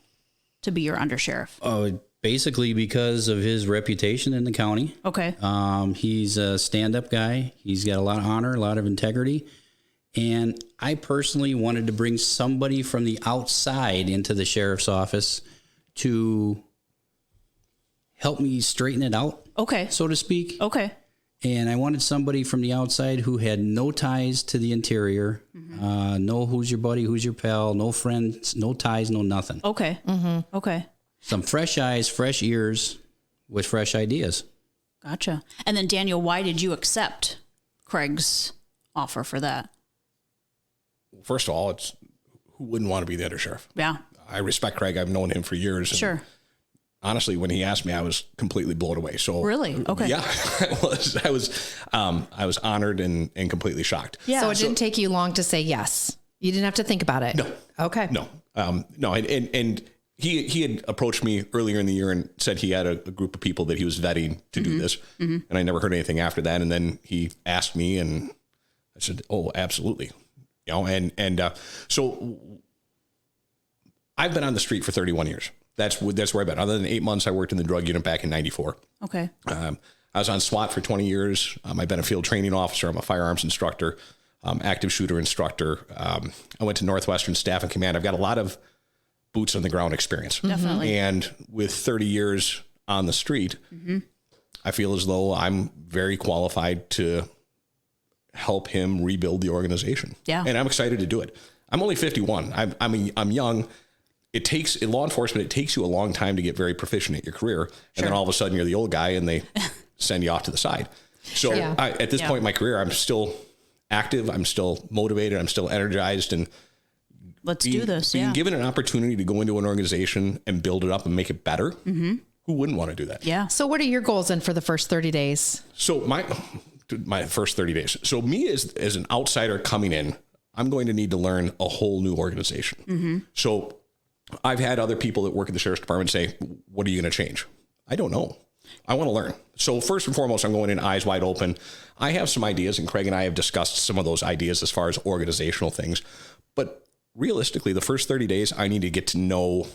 to be your undersheriff? Basically because of his reputation in the county. Okay. He's a stand-up guy. He's got a lot of honor, a lot of integrity. And I personally wanted to bring somebody from the outside into the sheriff's office to help me straighten it out, Okay. so to speak. Okay. And I wanted somebody from the outside who had no ties to the interior, no who's your buddy, who's your pal, no friends, no ties, no nothing. Okay. Mm-hmm. Okay. Some fresh eyes, fresh ears with fresh ideas. Gotcha. And then Daniel, why did you accept Craig's offer for that? First of all, it's who wouldn't want to be the undersheriff? Yeah. I respect Craig. I've known him for years. And Sure. honestly, when he asked me, I was completely blown away. So Really? Okay. Yeah, I was honored and completely shocked. Yeah. So it didn't take you long to say yes. You didn't have to think about it. No. Okay. No. No. And he had approached me earlier in the year and said he had a group of people that he was vetting to do this. Mm-hmm. And I never heard anything after that. And then he asked me and I said, "Oh, absolutely." So I've been on the street for 31 years. That's where I've been. Other than 8 months, I worked in the drug unit back in '94. Okay. I was on SWAT for 20 years. I've been a field training officer. I'm a firearms instructor, active shooter instructor. I went to Northwestern Staff and Command. I've got a lot of boots on the ground experience. Definitely. And with 30 years on the street, I feel as though I'm very qualified to help him rebuild the organization. Yeah. And I'm excited to do it. I'm only 51. I'm young. In law enforcement, it takes you a long time to get very proficient at your career. And then all of a sudden you're the old guy and they send you off to the side. So at this point in my career, I'm still active. I'm still motivated. I'm still energized. And let's do this. Being given an opportunity to go into an organization and build it up and make it better. Mm-hmm. Who wouldn't want to do that? Yeah. So what are your goals then for the first 30 days? So my first 30 days. So me as an outsider coming in, I'm going to need to learn a whole new organization. So I've had other people that work at the sheriff's department say, what are you going to change? I don't know. I want to learn. So first and foremost, I'm going in eyes wide open. I have some ideas, and Craig and I have discussed some of those ideas as far as organizational things. But realistically, the first 30 days, I need to get to know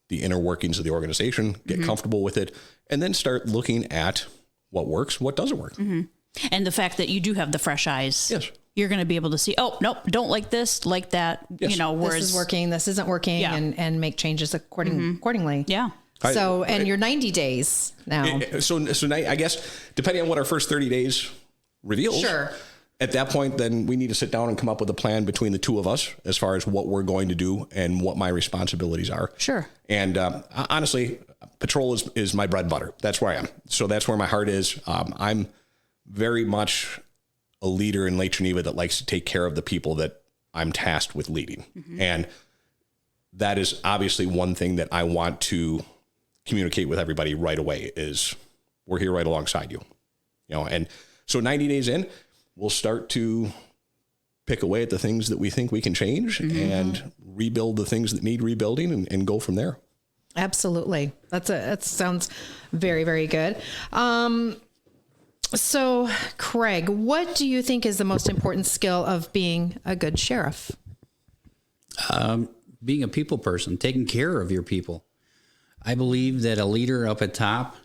the inner workings of the organization, get comfortable with it, and then start looking at what works, what doesn't work. And the fact that you do have the fresh eyes. Yes. You're going to be able to see, oh, nope, don't like this, like that, Yes. whereas This is working, this isn't working, and make changes accordingly. Yeah. So, and you're 90 days now. So now, I guess, depending on what our first 30 days reveals, Sure. at that point, then we need to sit down and come up with a plan between the two of us as far as what we're going to do and what my responsibilities are. Sure. And honestly, patrol is my bread and butter. That's where I am. So that's where my heart is. I'm very much a leader in Lake Geneva that likes to take care of the people that I'm tasked with leading. And that is obviously one thing that I want to communicate with everybody right away is we're here right alongside you. And so 90 days in, we'll start to pick away at the things that we think we can change and rebuild the things that need rebuilding and go from there. Absolutely. That sounds very, very good. So Craig, what do you think is the most important skill of being a good sheriff? Being a people person, taking care of your people. I believe that a leader up at top,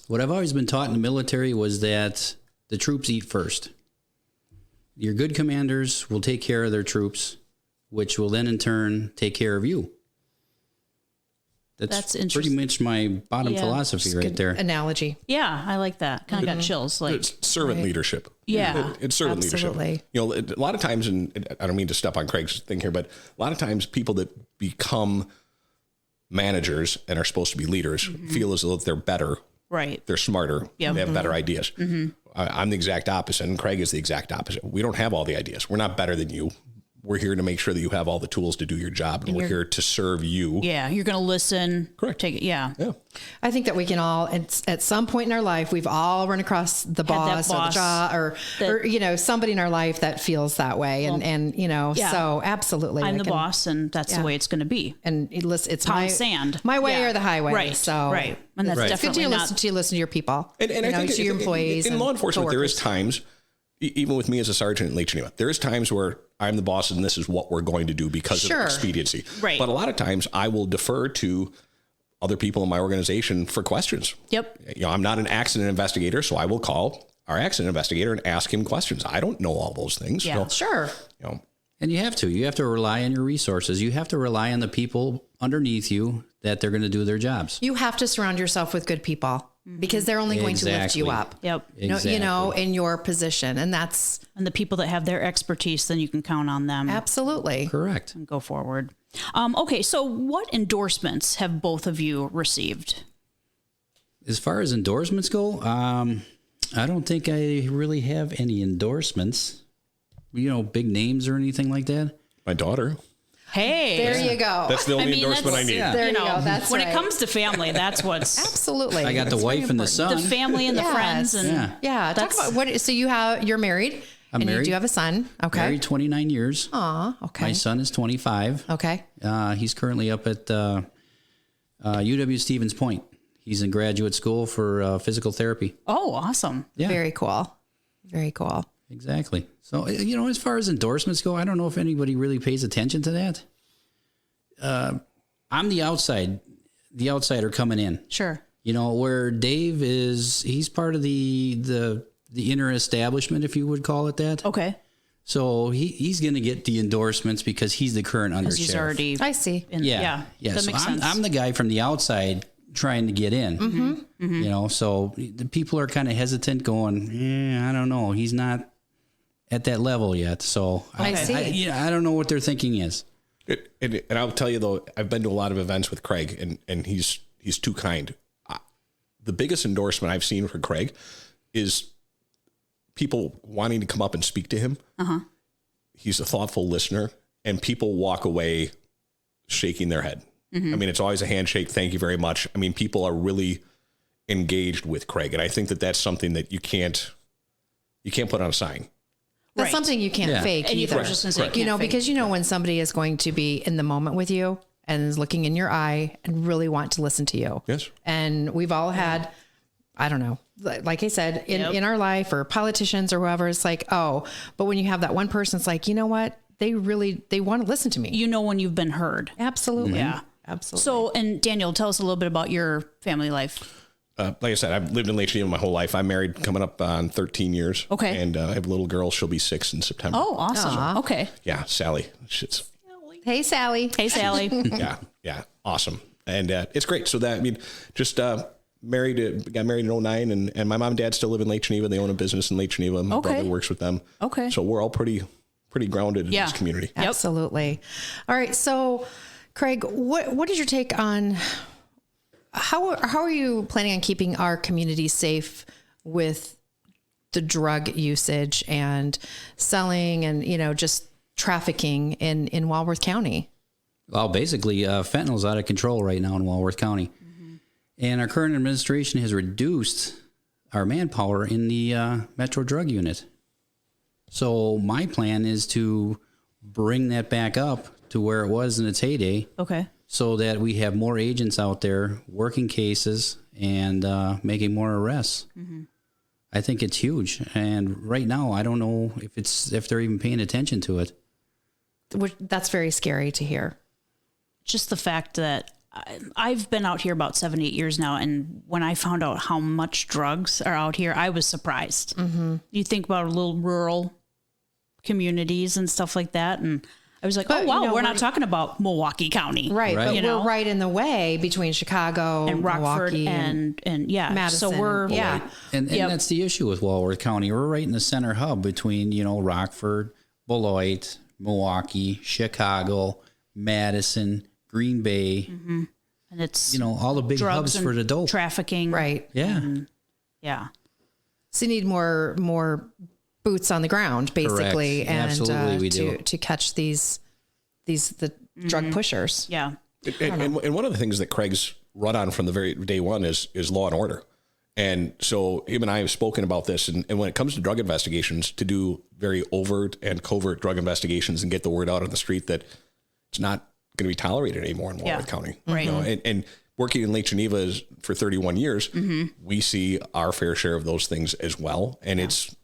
what I've always been taught in the military was that the troops eat first. Your good commanders will take care of their troops, which will then in turn take care of you. That's pretty much my bottom philosophy right there. Analogy. Yeah, I like that. Kind of got chills. Like It's servant leadership. Yeah. It's servant Absolutely. leadership. A lot of times, and I don't mean to step on Craig's thing here, but a lot of times people that become managers and are supposed to be leaders feel as though they're better. Right. They're smarter. Yep. They have better ideas. I'm the exact opposite, and Craig is the exact opposite. We don't have all the ideas. We're not better than you. We're here to make sure that you have all the tools to do your job, and we're here to serve you. Yeah, you're going to listen. Correct. Take it. Yeah. I think that we can all, at some point in our life, we've all run across the boss or the job or somebody in our life that feels that way. So absolutely. I'm the boss, and that's the way it's going to be. And it's Pound sand. my way or the highway. Right. So right. And that's definitely to not. listen to your people. And I think to your employees. In law enforcement, there is times, even with me as a sergeant in Lake Geneva, there is times where I'm the boss and this is what we're going to do because of expediency. Right. But a lot of times I will defer to other people in my organization for questions. Yep. I'm not an accident investigator, so I will call our accident investigator and ask him questions. I don't know all those things. Yeah. Sure. And you have to rely on your resources. You have to rely on the people underneath you that they're going to do their jobs. You have to surround yourself with good people because they're only going to lift you up. Yep. Exactly. In your position. And the people that have their expertise, then you can count on them. Absolutely. Correct. And go forward. Okay. So what endorsements have both of you received? As far as endorsements go, I don't think I really have any endorsements. Big names or anything like that. My daughter. Hey, there you go. That's the only endorsement I need. There you go. That's when right. it comes to family, that's what's absolutely. I got the wife and the son. The family and the friends, and Talk about what. So you're married. I'm married. You do have a son. Okay. Married 29 years. Aw. Okay. My son is 25. Okay. He's currently up at UW Stevens Point. He's in graduate school for physical therapy. Oh, awesome. Yeah. Very cool. Very cool. Exactly. So, as far as endorsements go, I don't know if anybody really pays attention to that. I'm the outsider coming in. Sure. Where Dave he's part of the inner establishment, if you would call it that. Okay. So he's going to get the endorsements because he's the current undersheriff. He's already. I see. Yeah. That So makes sense. I'm the guy from the outside trying to get in. So the people are kind of hesitant going, I don't know. He's not at that level yet. So I see. I don't know what their thinking is. And I'll tell you though, I've been to a lot of events with Craig, and he's too kind. The biggest endorsement I've seen for Craig is people wanting to come up and speak to him. He's a thoughtful listener, and people walk away shaking their head. I mean, it's always a handshake. Thank you very much. I mean, people are really engaged with Craig, and I think that that's something that you can't put on a sign. That's something you can't fake either. Because when somebody is going to be in the moment with you and is looking in your eye and really want to listen to you. Yes. And we've all had, I don't know, like I said, in our life, or politicians or whoever, it's like, oh, but when you have that one person, it's like, you know what? They want to listen to me. When you've been heard. Absolutely. Yeah. Absolutely. So, and Daniel, tell us a little bit about your family life. Like I said, I've lived in Lake Geneva my whole life. I'm married coming up on 13 years. Okay. And I have a little girl. She'll be 6 in September. Oh, awesome. Aww. Okay. Yeah, Sally. Hey, Sally. Hey, Sally. Yeah. Awesome. And it's great. So that, just got married in 2009, and my mom and dad still live in Lake Geneva. They own a business in Lake Geneva. My brother works with them. Okay. So we're all pretty grounded in this community. Yep. Absolutely. All right. So, Craig, what is your take on how are you planning on keeping our community safe with the drug usage and selling and, just trafficking in Walworth County? Well, basically, fentanyl's out of control right now in Walworth County. Mm-hmm. And our current administration has reduced our manpower in the Metro Drug Unit. So my plan is to bring that back up to where it was in its heyday. Okay. So that we have more agents out there working cases and making more arrests. Mm-hmm. I think it's huge. And right now, I don't know if they're even paying attention to it. That's very scary to hear. Just the fact that I've been out here about 7-8 years now, and when I found out how much drugs are out here, I was surprised. Mm-hmm. You think about little rural communities and stuff like that, and I was like, we're not talking about Milwaukee County. Right. But we're right in the way between Chicago and Rockford Milwaukee and Madison. So we're, And that's the issue with Walworth County. We're right in the center hub between, Rockford, Beloit, Milwaukee, Chicago, Madison, Green Bay. Mm-hmm. And it's, all the big hubs for the dope. Trafficking. Right. Yeah. So you need more boots on the ground, basically. Correct. And absolutely we do. To catch the drug pushers. Yeah. And one of the things that Craig's run on from the very day one is law and order. And so him and I have spoken about this. And when it comes to drug investigations, to do very overt and covert drug investigations and get the word out on the street that it's not going to be tolerated anymore in Walworth County. Right. And working in Lake Geneva for 31 years, we see our fair share of those things as well. And it's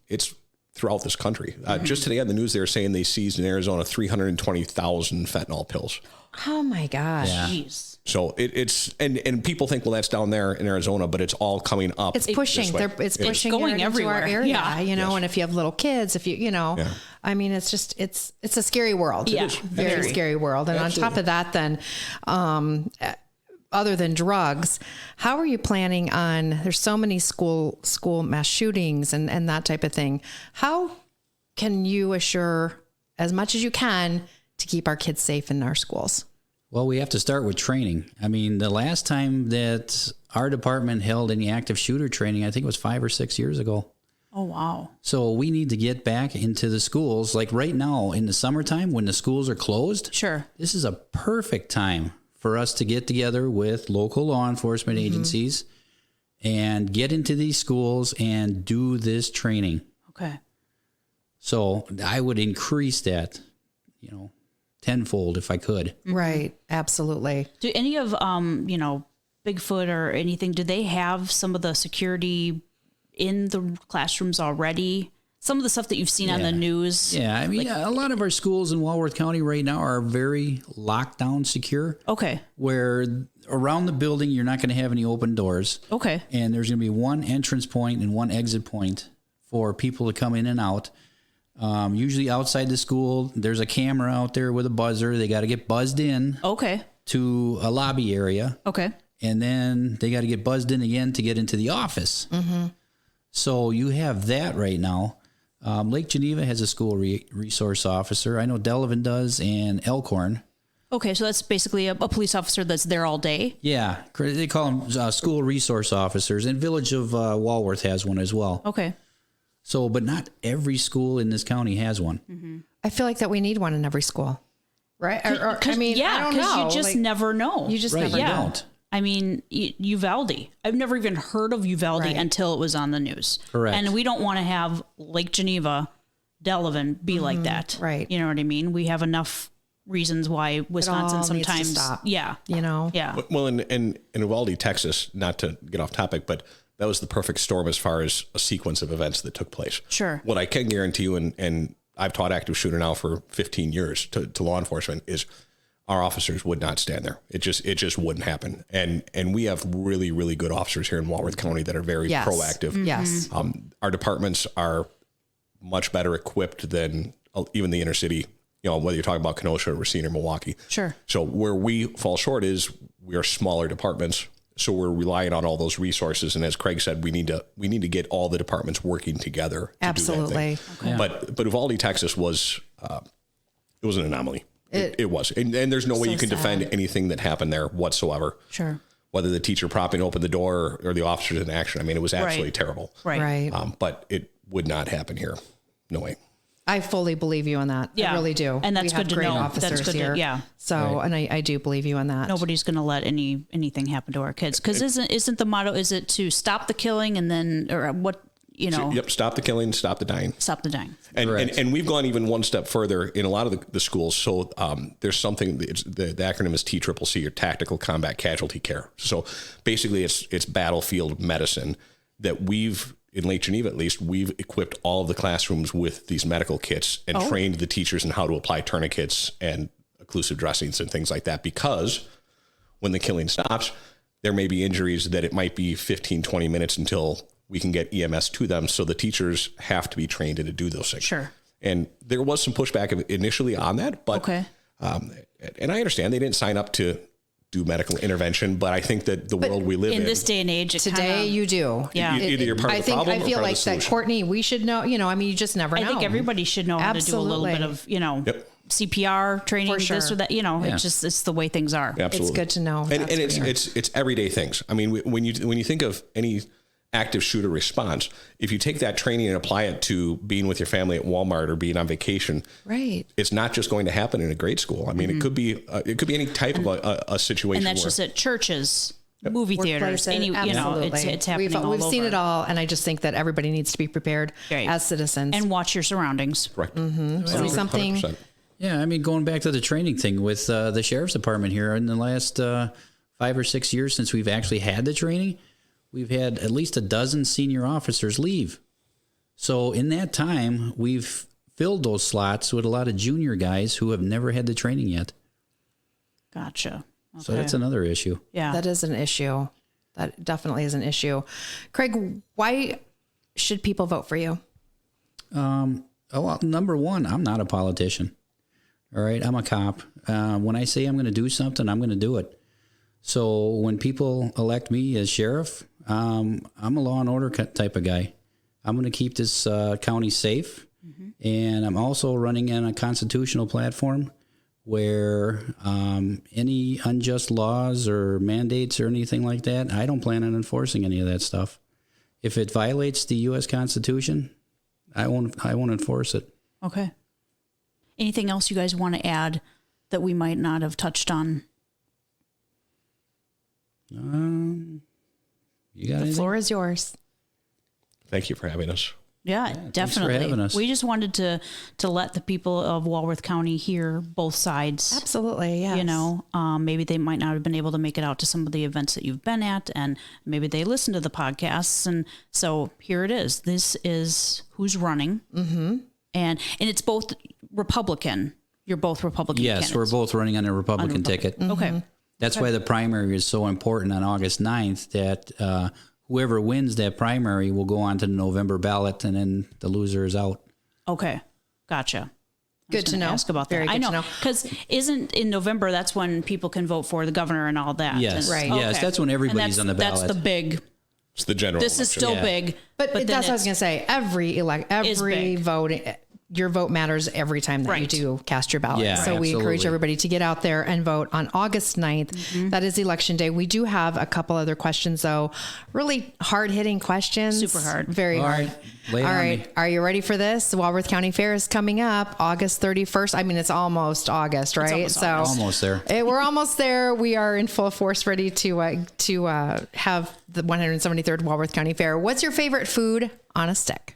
throughout this country. Just today on the news, they were saying they seized in Arizona 320,000 fentanyl pills. Oh my gosh. Yeah. Jeez. So it's and people think, well, that's down there in Arizona, but it's all coming up. It's pushing. It's pushing going into everywhere. our area. And if you have little kids, I mean, it's just it's a scary world. Yeah. Very scary world. And on top of that, then, other than drugs, how are you planning on? There's so many school mass shootings and that type of thing. How can you assure as much as you can to keep our kids safe in our schools? Well, we have to start with training. I mean, the last time that our department held any active shooter training, I think it was 5 or 6 years ago. Oh, wow. So we need to get back into the schools. Like right now in the summertime when the schools are closed. Sure. This is a perfect time for us to get together with local law enforcement agencies and get into these schools and do this training. Okay. So I would increase that, tenfold if I could. Right. Absolutely. Do any of, Bigfoot or anything, do they have some of the security in the classrooms already? Some of the stuff that you've seen on the news? Yeah. I mean, a lot of our schools in Walworth County right now are very lockdown secure. Okay. Where around the building, you're not going to have any open doors. Okay. And there's going to be one entrance point and one exit point for people to come in and out. Usually outside the school, there's a camera out there with a buzzer. They got to get buzzed in to a lobby area. Okay. And then they got to get buzzed in again to get into the office. Mm-hmm. So you have that right now. Lake Geneva has a school resource officer. I know Delavan does, and Elkhorn. Okay, so that's basically a police officer that's there all day? Yeah. They call them school resource officers. And Village of Walworth has one as well. Okay. So, but not every school in this county has one. Mm-hmm. I feel like that we need one in every school, right? I don't know. You just never know. You just never don't. I mean, Uvalde. I've never even heard of Uvalde until it was on the news. Correct. And we don't want to have Lake Geneva Delavan be like that. Right. You know what I mean? We have enough reasons why Wisconsin sometimes, needs to stop, yeah. Yeah. Well, in Uvalde, Texas, not to get off topic, but that was the perfect storm as far as a sequence of events that took place. Sure. What I can guarantee you, and I've taught active shooter now for 15 years to law enforcement, is our officers would not stand there. It just wouldn't happen. And we have really, really good officers here in Walworth County that are very proactive. Yes. Our departments are much better equipped than even the inner city, whether you're talking about Kenosha, Racine, or Milwaukee. Sure. So where we fall short is we are smaller departments. So we're relying on all those resources. And as Craig said, we need to get all the departments working together. Absolutely. To do that thing. But Uvalde, Texas was, it was an anomaly. It was. And there's no way you can defend anything that happened there whatsoever. Sure. Whether the teacher propping open the door or the officers in action. I mean, it was absolutely terrible. Right. But it would not happen here. No way. I fully believe you on that. Yeah. I really do. And that's we have good to great know. officers That's good here. yeah. So, and I do believe you on that. Nobody's going to let anything happen to our kids. Because isn't the motto, is it to stop the killing and then, or what, Yep. Stop the killing, stop the dying. Stop the dying. And we've gone even one step further in a lot of the schools. So there's something, the acronym is TCCC, or Tactical Combat Casualty Care. So basically it's battlefield medicine that in Lake Geneva, at least, we've equipped all of the classrooms with these medical kits and trained the teachers in how to apply tourniquets and occlusive dressings and things like that, because when the killing stops, there may be injuries that it might be 15, 20 minutes until we can get EMS to them. So the teachers have to be trained to do those things. Sure. And there was some pushback initially on that, but, and I understand they didn't sign up to do medical intervention, but I think that the world we live in this day and age, today you do. Yeah. Either you're part of the problem or I feel part like of the solution. that, Courtney, we should know, you just never know. I think everybody should know how to do a little bit of, CPR training, this or that, it's the way things are. Absolutely. It's good to know. And it's everyday things. I mean, when you think of any active shooter response, if you take that training and apply it to being with your family at Walmart or being on vacation, right, it's not just going to happen in a grade school. I mean, it could be any type of a situation. And that's just at churches, movie theaters, it's happening. We've seen it all, and I just think that everybody needs to be prepared as citizens and watch your surroundings. Correct. See something. 100%. Yeah, I mean, going back to the training thing with the sheriff's department here, in the last 5 or 6 years since we've actually had the training, we've had at least a dozen senior officers leave. So in that time, we've filled those slots with a lot of junior guys who have never had the training yet. Gotcha. Okay. So that's another issue. Yeah. That is an issue. That definitely is an issue. Craig, why should people vote for you? Well, number one, I'm not a politician. All right, I'm a cop. When I say I'm going to do something, I'm going to do it. So when people elect me as sheriff, I'm a law and order type of guy. I'm going to keep this county safe. Mm-hmm. And I'm also running on a constitutional platform where any unjust laws or mandates or anything like that, I don't plan on enforcing any of that stuff. If it violates the U.S. Constitution, I won't enforce it. Okay. Anything else you guys want to add that we might not have touched on? You got the floor is yours. Thank you for having us. Yeah, definitely. Thanks for having us. We just wanted to let the people of Walworth County hear both sides. Absolutely, yes. Maybe they might not have been able to make it out to some of the events that you've been at, and maybe they listen to the podcasts. And so here it is. This is who's running. Mm-hmm. And it's both Republican. You're both Republican candidates. We're both running on a Republican ticket. Mm-hmm. Okay. That's why the primary is so important on August 9th, that whoever wins that primary will go on to the November ballot, and then the loser is out. Okay. Gotcha. Good to know. Ask about that. I know. Because isn't in November, that's when people can vote for the governor and all that. Yes. Right. Yes, that's when everybody's on the ballot. That's the big. It's the general This election. is still big. But that's what I was going to say. Every vote, your vote matters every time that you do cast your ballot. Yeah, so we encourage everybody to get out there and vote on August 9th. Mm-hmm. That is election day. We do have a couple other questions, though. Really hard-hitting questions. Super hard. Very hard. All right. Are you ready for this? The Walworth County Fair is coming up August 31st. I mean, it's almost August, right? Almost there. We're almost there. We are in full force, ready to have the 173rd Walworth County Fair. What's your favorite food on a stick?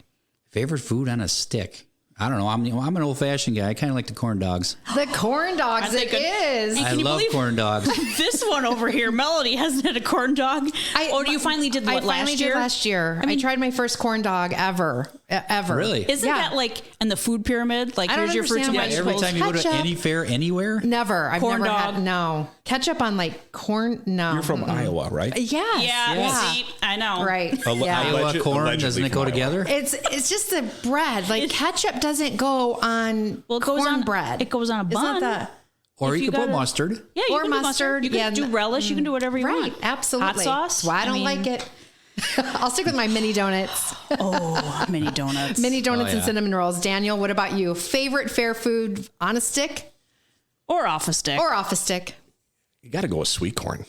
Favorite food on a stick? I don't know. I'm an old-fashioned guy. I kind of like the corn dogs. The corn dogs, it is. I love corn dogs. This one over here, Melody, hasn't had a corn dog. Or you finally did what, last year? Last year. I tried my first corn dog ever. Really? Isn't that like in the food pyramid? Like, here's your fruits and vegetables. Every time you go to any fair anywhere? Never. I've corn never dog. had, no. Ketchup on like corn, no. You're from Iowa, right? Yes. Yeah. See, I know. Right. Iowa corn, doesn't it go together? It's just the bread. Like ketchup doesn't go on cornbread. It goes on a bun. Or you can put mustard. Yeah, you can do mustard. You can do relish. You can do whatever you want. Right, absolutely. Hot sauce. Well, I don't like it. I'll stick with my mini donuts. Oh, mini donuts. Mini donuts and cinnamon rolls. Daniel, what about you? Favorite fair food on a stick? Or off a stick. Or off a stick. You got to go with sweet corn.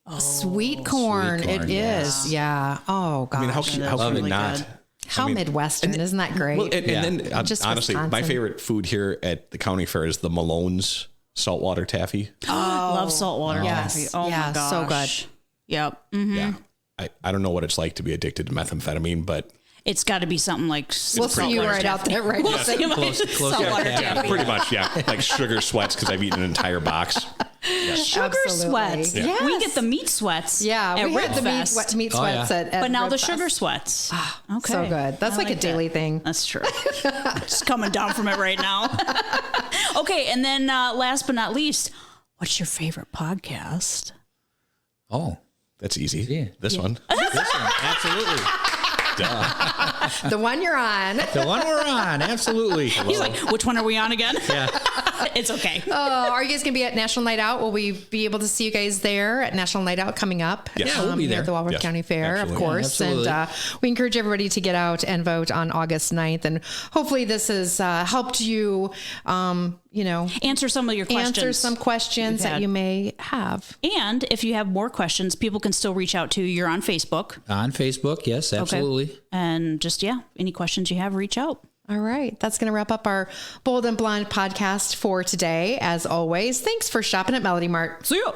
Oh, sweet corn. It is. Yeah. Oh, gosh. I mean, how can it not? Good. How Midwestern. Isn't that great? Well, and then honestly, Wisconsin. my favorite food here at the county fair is the Malone's saltwater taffy. Love saltwater taffy. Oh my gosh. So good. Yep. Mm-hmm. Yeah. I don't know what it's like to be addicted to methamphetamine, but it's got to be something like we'll see you right out there, right? We'll see saltwater taffy. Pretty much, yeah. Like sugar sweats because I've eaten an entire box. Yeah. Sugar sweats. Yeah. Yes. We get the meat sweats. Yeah, we had the meat sweats at but now Rib the Fest. sugar sweats. Okay, so good. That's like a daily thing. That's true. Just coming down from it right now. Okay, and then last but not least, what's your favorite podcast? Oh, that's easy. Yeah. This one. This one, absolutely. The one you're on. The one we're on, absolutely. He's like, which one are we on again? Yeah. It's okay. Are you guys going to be at National Night Out? Will we be able to see you guys there at National Night Out coming up? Yes. Yeah, we'll be there. At the Walworth County Fair, absolutely. of course. Yeah, and we encourage everybody to get out and vote on August 9th. And hopefully this has helped you, answer some of your questions. Answer some questions that you may have. And if you have more questions, people can still reach out to you. You're on Facebook. On Facebook, yes, absolutely. Okay. And just, any questions you have, reach out. All right. That's going to wrap up our Bold and Blonde podcast for today. As always, thanks for shopping at Melody Mart. See you.